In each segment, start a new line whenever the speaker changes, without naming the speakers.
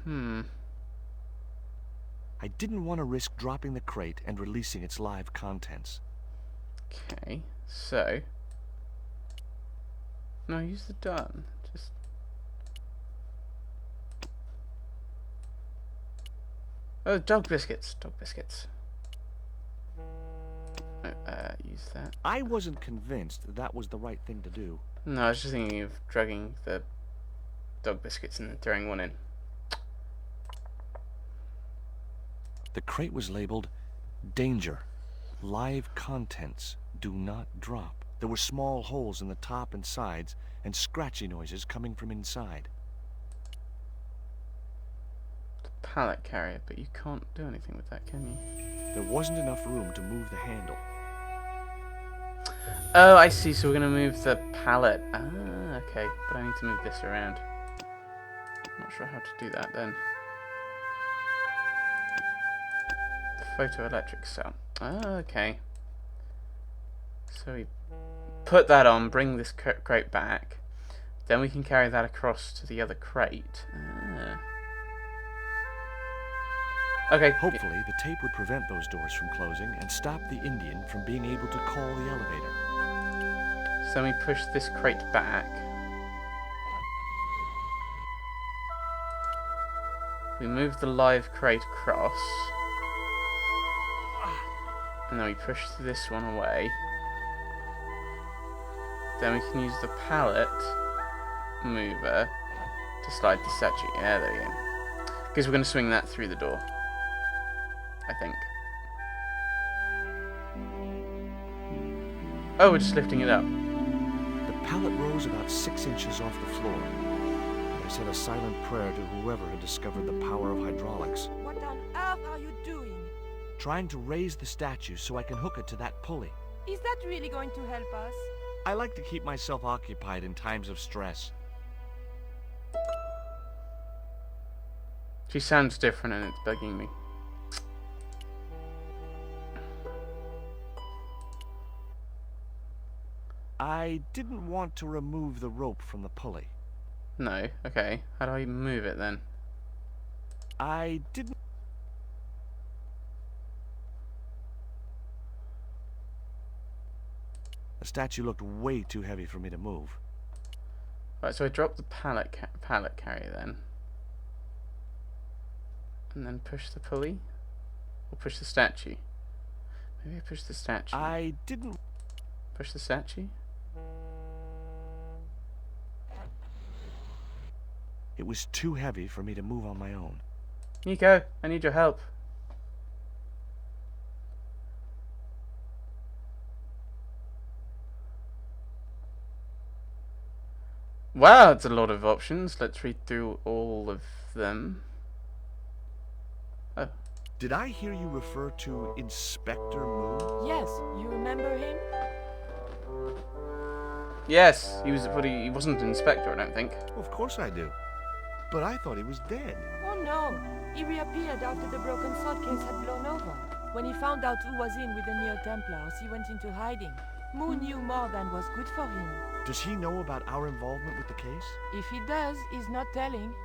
I didn't want to risk dropping the crate and releasing its live contents.
Okay, so... No, use the done. Just... Oh, dog biscuits. Dog biscuits. Use that.
I wasn't convinced that was the right thing to do.
No, I was just thinking of drugging the dog biscuits and then throwing one in.
The crate was labeled, "Danger. Live contents. Do not drop." There were small holes in the top and sides, and scratchy noises coming from inside.
The pallet carrier, but you can't do anything with that, can you?
There wasn't enough room to move the handle.
Oh, I see. So we're going to move the pallet. Ah, okay. But I need to move this around. Not sure how to do that then. Photoelectric cell. Ah, okay. So we put that on, bring this crate back. Then we can carry that across to the other crate. Ah. Okay.
Hopefully, the tape would prevent those doors from closing and stop the Indian from being able to call the elevator.
So we push this crate back. We move the live crate across. And then we push this one away. Then we can use the pallet mover to slide the statue. Yeah, there we go. Because we're going to swing that through the door. I think. Oh, we're just lifting it up.
The pallet rose about 6 inches off the floor. I said a silent prayer to whoever had discovered the power of hydraulics.
What on earth are you doing?
Trying to raise the statue so I can hook it to that pulley.
Is that really going to help us?
I like to keep myself occupied in times of stress.
She sounds different and it's bugging me.
I didn't want to remove the rope from the pulley.
No, okay. How do I move it then?
I didn't... The statue looked way too heavy for me to move.
Right, so I drop the pallet carrier then. And then push the pulley? Or push the statue? Maybe I push the statue.
I didn't...
Push the statue?
It was too heavy for me to move on my own.
Nico, I need your help. Wow, it's a lot of options. Let's read through all of them. Oh.
Did I hear you refer to Inspector Moon?
Yes, you remember him?
Yes, he was, but he wasn't an inspector, I don't think.
Of course I do. But I thought he was dead.
Oh no, he reappeared after the broken sword case had blown over. When he found out who was in with the Neo-Templars, he went into hiding. Moon knew more than was good for him.
Does he know about our involvement with the case?
If he does, he's not telling.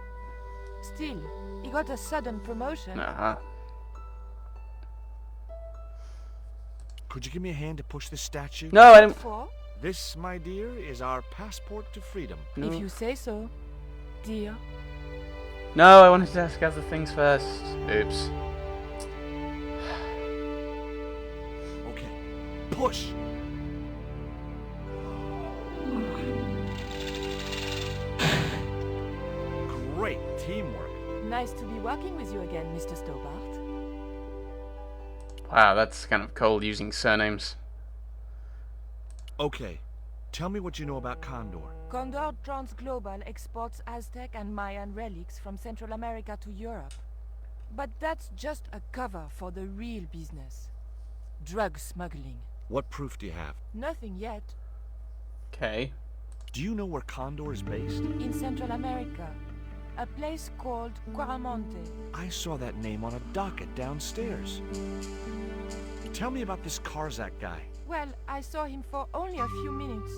Still, he got a sudden promotion.
Uh-huh.
Could you give me a hand to push this statue?
No, I didn't.
For?
This, my dear, is our passport to freedom.
No.
If you say so, dear.
No, I wanted to ask other things first. Oops.
Okay, push! Great teamwork.
Nice to be working with you again, Mr. Stobart.
Wow, that's kind of cold using surnames.
Okay, tell me what you know about Condor.
Condor Transglobal exports Aztec and Mayan relics from Central America to Europe. But that's just a cover for the real business. Drug smuggling.
What proof do you have?
Nothing yet.
Okay.
Do you know where Condor is based?
In Central America, a place called Cuaramonte.
I saw that name on a docket downstairs. Tell me about this Karzak guy.
Well, I saw him for only a few minutes,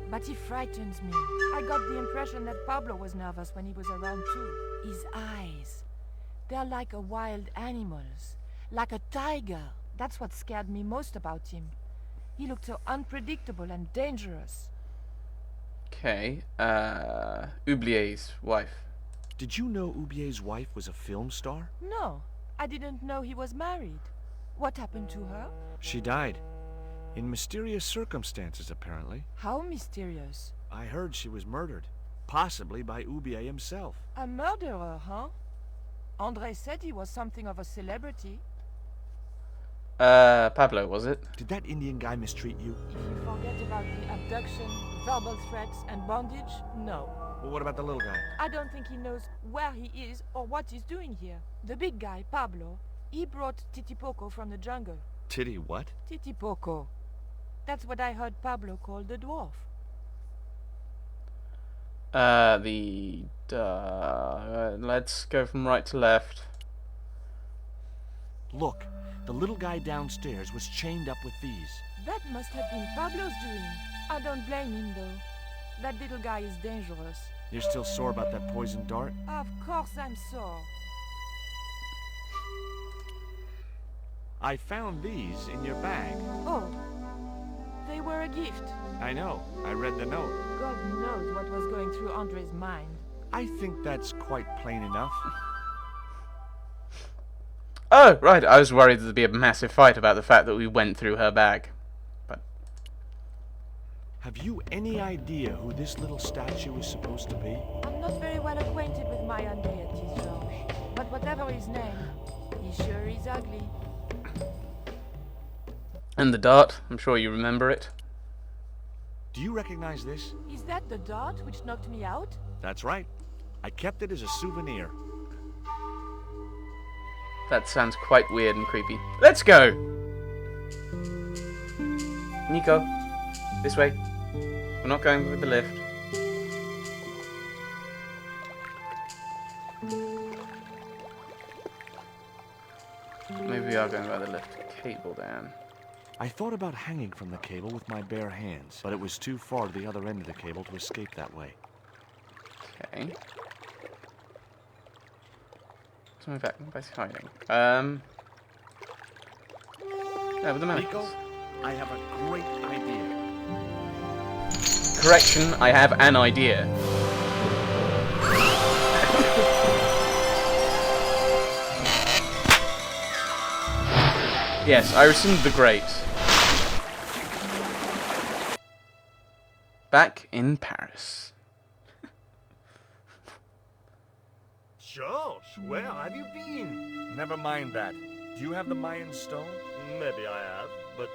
but he frightens me. I got the impression that Pablo was nervous when he was around too. His eyes. They're like a wild animals. Like a tiger. That's what scared me most about him. He looked so unpredictable and dangerous.
Okay. Oublier's wife.
Did you know Oubier's wife was a film star?
No, I didn't know he was married. What happened to her?
She died. In mysterious circumstances, apparently.
How mysterious.
I heard she was murdered. Possibly by Oubier himself.
A murderer, huh? Andre said he was something of a celebrity.
Pablo, was it?
Did that Indian guy mistreat you?
If you forget about the abduction, verbal threats, and bondage, no.
Well, what about the little guy?
I don't think he knows where he is or what he's doing here. The big guy, Pablo, he brought Titipoco from the jungle.
Titty what?
Titipoco. That's what I heard Pablo call the dwarf.
Let's go from right to left.
Look, the little guy downstairs was chained up with these.
That must have been Pablo's doing. I don't blame him, though. That little guy is dangerous.
You're still sore about that poison dart?
Of course I'm sore.
I found these in your bag.
Oh, they were a gift.
I know. I read the note.
God knows what was going through Andre's mind.
I think that's quite plain enough.
Oh, right. I was worried there'd be a massive fight about the fact that we went through her bag. But
Have you any idea who this little statue is supposed to be?
I'm not very well acquainted with Mayan deities, George. But whatever his name, he sure is ugly.
and the dart. I'm sure you remember it.
Do you recognize this?
Is that the dart which knocked me out?
That's right. I kept it as a souvenir.
That sounds quite weird and creepy. Let's go! Nico, this way. We're not going with the lift. Maybe we are going by the lift. Cable down.
I thought about hanging from the cable with my bare hands, but it was too far to the other end of the cable to escape that way.
Okay. So my back, hiding. Yeah, with the
Nico,
manacles.
I have a great idea.
Correction, I have an idea. Yes, Ireson the Great. Back in Paris.
George, where have you been? Never mind that. Do you have the Mayan stone?
Maybe I have, but,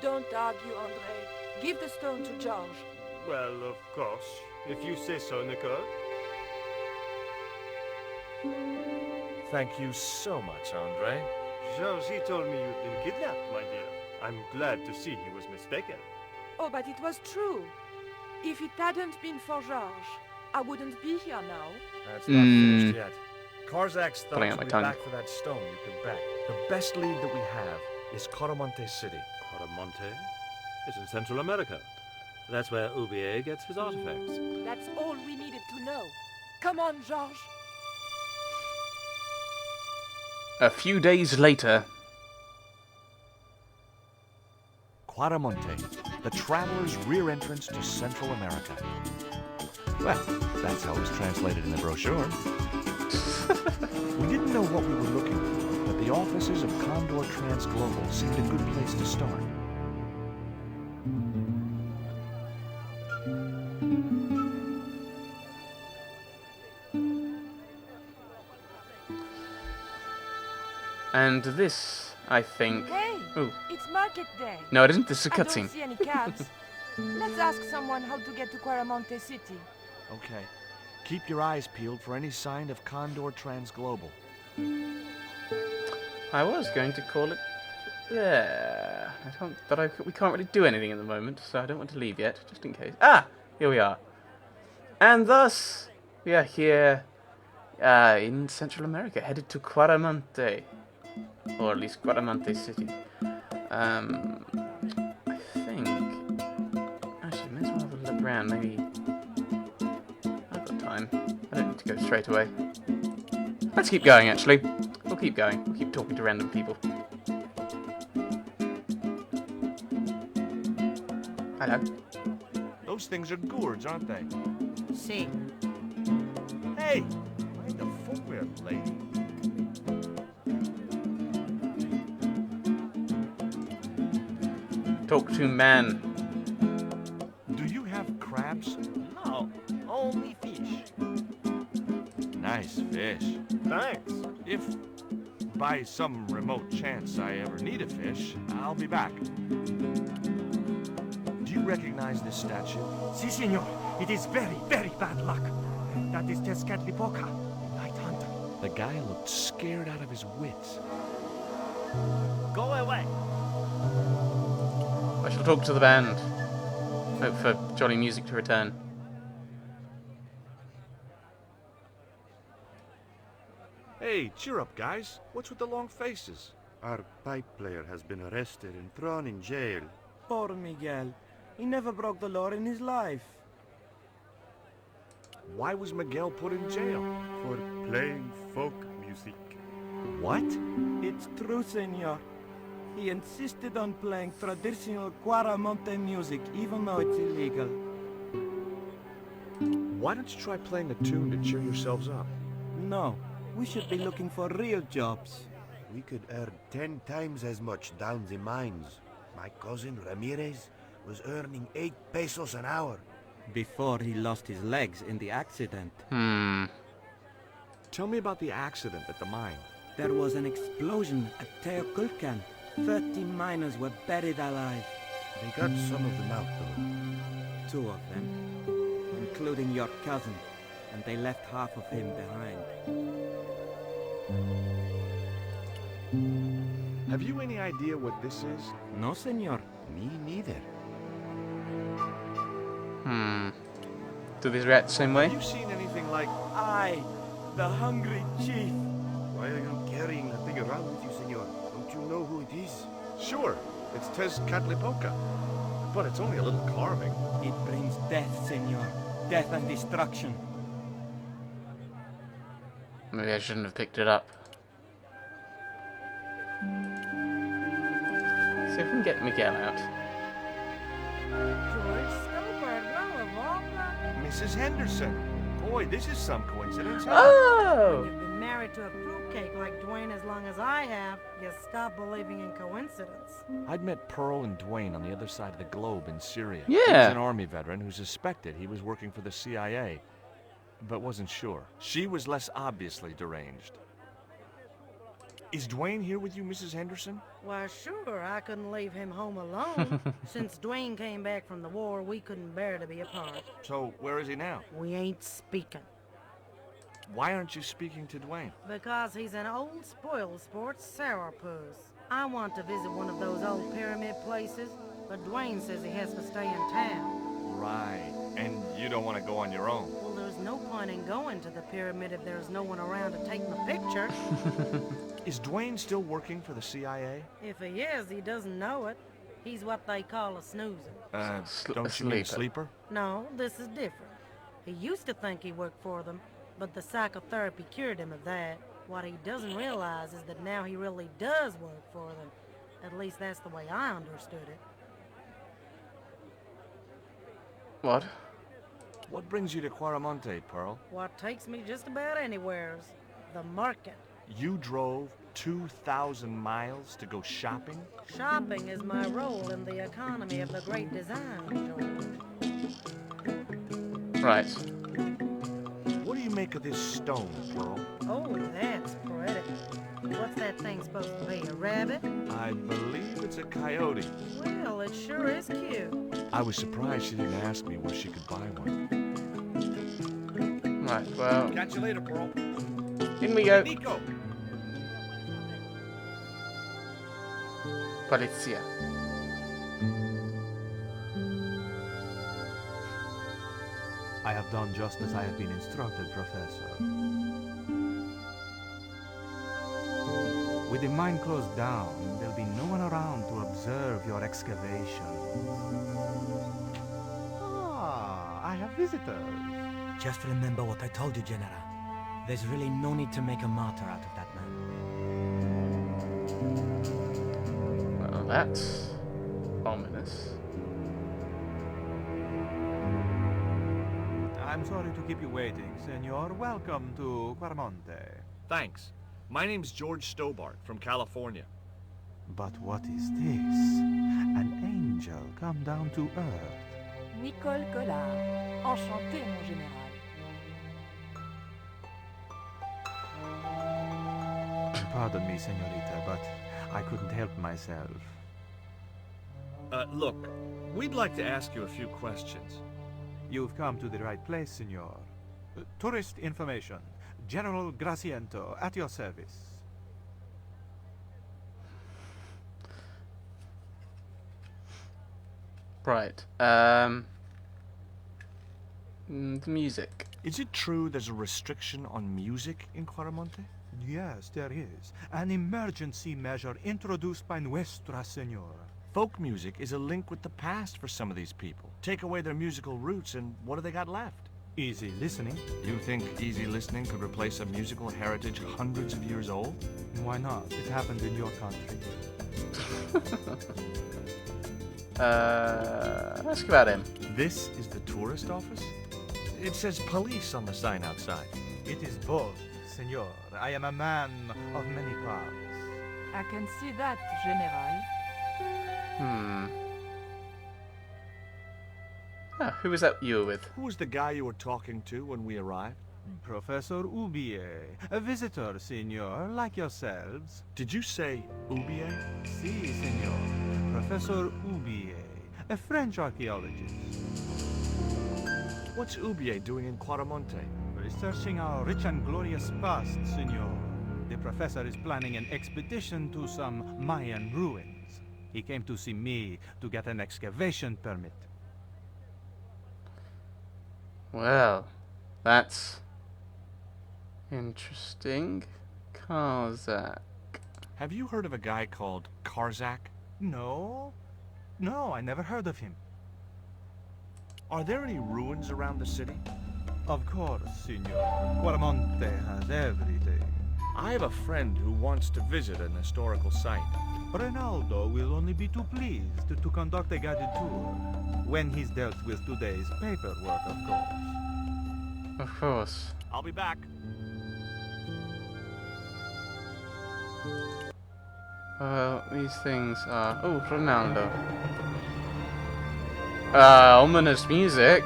Don't argue, Andre. Give the stone to George.
well, of course. If you say so, Nicole.
Thank you so much, Andre.
Georges, he told me you'd been kidnapped, my dear. I'm glad to see he was mistaken.
Oh, but it was true. If it hadn't been for George, I wouldn't be here now.
That's not finished yet. Karzak's
Pulling
thugs
out my
will be
tongue.
back for that stone, you can bet. The best lead that we have is Coromonte City.
Coromonte is in Central America. That's where Oublier gets his artifacts.
That's all we needed to know. Come on, George.
A few days later.
Quaramonte, the traveler's rear entrance to Central America. Well, that's how it was translated in the brochure. We didn't know what we were looking for, but the offices of Condor Trans Global seemed a good place to start.
And this, I think...
Hey,
Ooh.
it's market day.
No, it isn't. This is a
I don't
cutscene.
see any cabs. Let's ask someone how to get to Quaramonte City.
Okay. Keep your eyes peeled for any sign of Condor Trans Global.
I was going to call it... Yeah. We can't really do anything at the moment, so I don't want to leave yet, just in case. Ah! Here we are. And thus, we are here in Central America, headed to Quaramonte. Or at least Quaramonte City. I think... Actually, may as well have a look around, maybe... I've got time. I don't need to go straight away. Let's keep going, actually. We'll keep going. We'll keep talking to random people. Hello.
Those things are gourds, aren't they?
See.
Hey! Mind the footwear, lady.
Talk to man.
Do you have crabs?
No, only fish.
Nice fish.
Thanks.
If by some remote chance I ever need a fish, I'll be back. Do you recognize this statue?
Si, senor. It is very, very bad luck. That is Tezcatlipoca, Night Hunter.
The guy looked scared out of his wits.
Go away.
I shall talk to the band. Hope for jolly music to return.
Hey, cheer up, guys. What's with the long faces?
Our pipe player has been arrested and thrown in jail.
Poor Miguel. He never broke the law in his life.
Why was Miguel put in jail?
For playing folk music.
What?
It's true, senor. He insisted on playing traditional Cuaramonte music, even though it's illegal.
Why don't you try playing a tune to cheer yourselves up?
No, we should be looking for real jobs.
We could earn 10 times as much down the mines. My cousin Ramirez was earning 8 pesos an hour.
Before he lost his legs in the accident.
Tell me about the accident at the mine.
There was an explosion at Teoculcan. 30 miners were buried alive.
They got some of them out though.
2 of them, including your cousin, and they left half of him behind.
Have you any idea what this is?
No, senor.
Me neither.
Do these react the same way?
Have you seen anything like...
I, the hungry chief.
Why are you carrying that thing around with you, senor? Don't you know who it is?
Sure, it's Tezcatlipoca. But it's only a little carving.
It brings death, senor. Death and destruction.
Maybe I shouldn't have picked it up. See if we can get Miguel out.
George Snowbird, well, of all the...
Mrs. Henderson. Boy, this is some coincidence, huh?
Oh!
You've been married to a fruitcake like Dwayne as long as I have. You stop believing in coincidence.
I'd met Pearl and Dwayne on the other side of the globe in Syria.
Yeah.
He was an army veteran who suspected he was working for the CIA, but wasn't sure. She was less obviously deranged. Is Dwayne here with you, Mrs. Henderson?
Why, sure, I couldn't leave him home alone. Since Dwayne came back from the war, we couldn't bear to be apart.
So, where is he now?
We ain't speaking.
Why aren't you speaking to Dwayne?
Because he's an old spoiled sport sourpuss. I want to visit one of those old pyramid places, but Dwayne says he has to stay in town.
Right. And you don't want to go on your own.
Well, there's no point in going to the pyramid if there's no one around to take my picture.
Is Dwayne still working for the CIA?
If he is, he doesn't know it. He's what they call a snoozer.
Don't you mean a sleeper?
No, this is different. He used to think he worked for them, but the psychotherapy cured him of that. What he doesn't realize is that now he really does work for them. At least that's the way I understood it.
What?
What brings you to Cuaramonte, Pearl?
What takes me just about anywheres. The market.
You drove 2,000 miles to go shopping?
Shopping is my role in the economy of the Great Design, George.
Right.
What do you make of this stone, Pearl?
Oh, that's pretty. What's that thing supposed to be, a rabbit?
I believe it's a coyote.
Well, it sure is cute.
I was surprised she didn't ask me where she could buy one.
Right, well,
Catch you later, Pearl.
in we go.
Nico!
Polizia.
I have done just as I have been instructed, Professor. With the mine closed down, there'll be no one around to observe your excavation. Ah, I have visitors.
Just remember what I told you, General.
There's really no need to make a martyr out of that man.
Well, that's ominous.
I'm sorry to keep you waiting, senor. Welcome to Quaramonte.
Thanks. My name's George Stobart from California.
But what is this? An angel come down to earth.
Nicole Collard. Enchanté, mon général.
Pardon me, senorita, but I couldn't help myself.
Look, we'd like to ask you a few questions.
You've come to the right place, senor. Tourist information. General Graciento, at your service.
Right. The music.
Is it true there's a restriction on music in Quaramonte?
Yes, there is. An emergency measure introduced by Nuestra Senora.
Folk music is a link with the past for some of these people. Take away their musical roots and what do they got left?
Easy listening.
You think easy listening could replace a musical heritage hundreds of years old?
Why not? It happened in your country.
Ask about him.
This is the tourist office? It says police on the sign outside.
It is both, senor. I am a man of many parts.
I can see that, General.
Who was that you were with?
Who was the guy you were talking to when we arrived?
Professor Ubier, a visitor, senor, like yourselves.
Did you say Ubier?
Si, senor. Professor Ubier, a French archaeologist.
What's Ubier doing in Quaramonte?
Researching our rich and glorious past, senor. The professor is planning an expedition to some Mayan ruins. He came to see me to get an excavation permit.
Well, that's interesting. Karzak.
Have you heard of a guy called Karzak?
No. No, I never heard of him.
Are there any ruins around the city?
Of course, senor. Quaramonte has everything.
I have a friend who wants to visit an historical site.
Ronaldo will only be too pleased to conduct a guided tour. When he's dealt with today's paperwork, of course.
Of course.
I'll be back.
These things are... Oh, Ronaldo. Ominous music.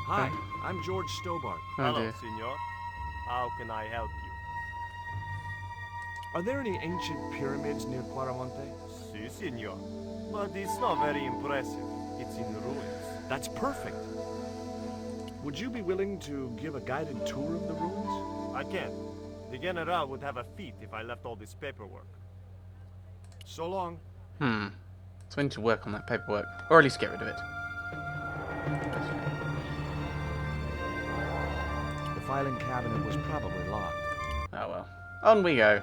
Hi, I'm George Stobart.
Oh dear.
senor. How can I help you?
Are there any ancient pyramids near Quaramonte?
Si, senor. But it's not very impressive. It's in ruins.
That's perfect. Would you be willing to give a guided tour of the ruins?
I can. The General would have a fit if I left all this paperwork.
So long.
So we need to work on that paperwork. Or at least get rid of it.
The filing cabinet was probably locked.
Oh well. On we go.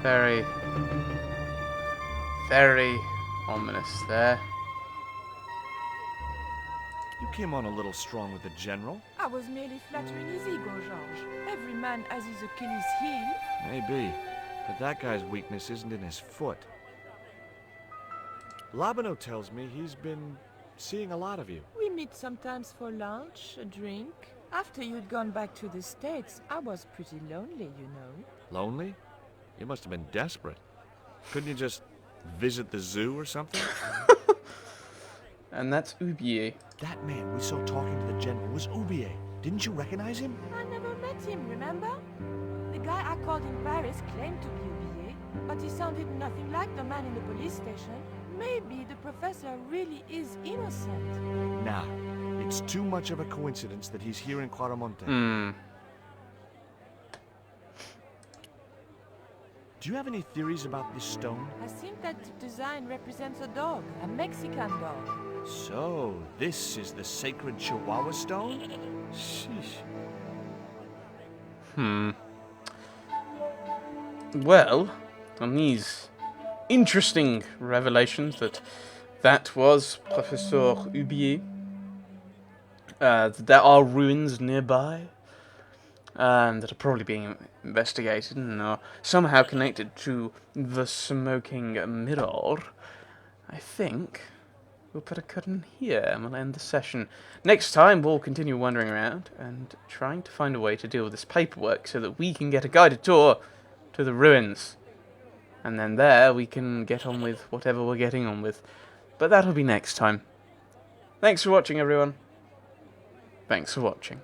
Very, very ominous there.
You came on a little strong with the general.
I was merely flattering his ego, Georges. Every man has his Achilles heel.
Maybe. But that guy's weakness isn't in his foot. Labano tells me he's been seeing a lot of you.
We meet sometimes for lunch, a drink. After you'd gone back to the States, I was pretty lonely, you know.
Lonely? You must have been desperate. Couldn't you just visit the zoo or something?
And that's Ubier.
That man we saw talking to the general was Ubier. Didn't you recognize him?
I never met him, remember? The guy I called in Paris claimed to be Ubier, but he sounded nothing like the man in the police station. Maybe the professor really is innocent.
Nah, it's too much of a coincidence that he's here in Quaramonte. Do you have any theories about this stone?
I think that the design represents a dog, a Mexican dog.
So, this is the sacred Chihuahua stone? Sheesh.
Well, on these interesting revelations that That was Professor Hubier. There are ruins nearby that are probably being investigated and are somehow connected to the smoking mirror. I think we'll put a curtain here and we'll end the session. Next time we'll continue wandering around and trying to find a way to deal with this paperwork so that we can get a guided tour to the ruins. And then there we can get on with whatever we're getting on with. But that'll be next time. Thanks for watching, everyone. Thanks for watching.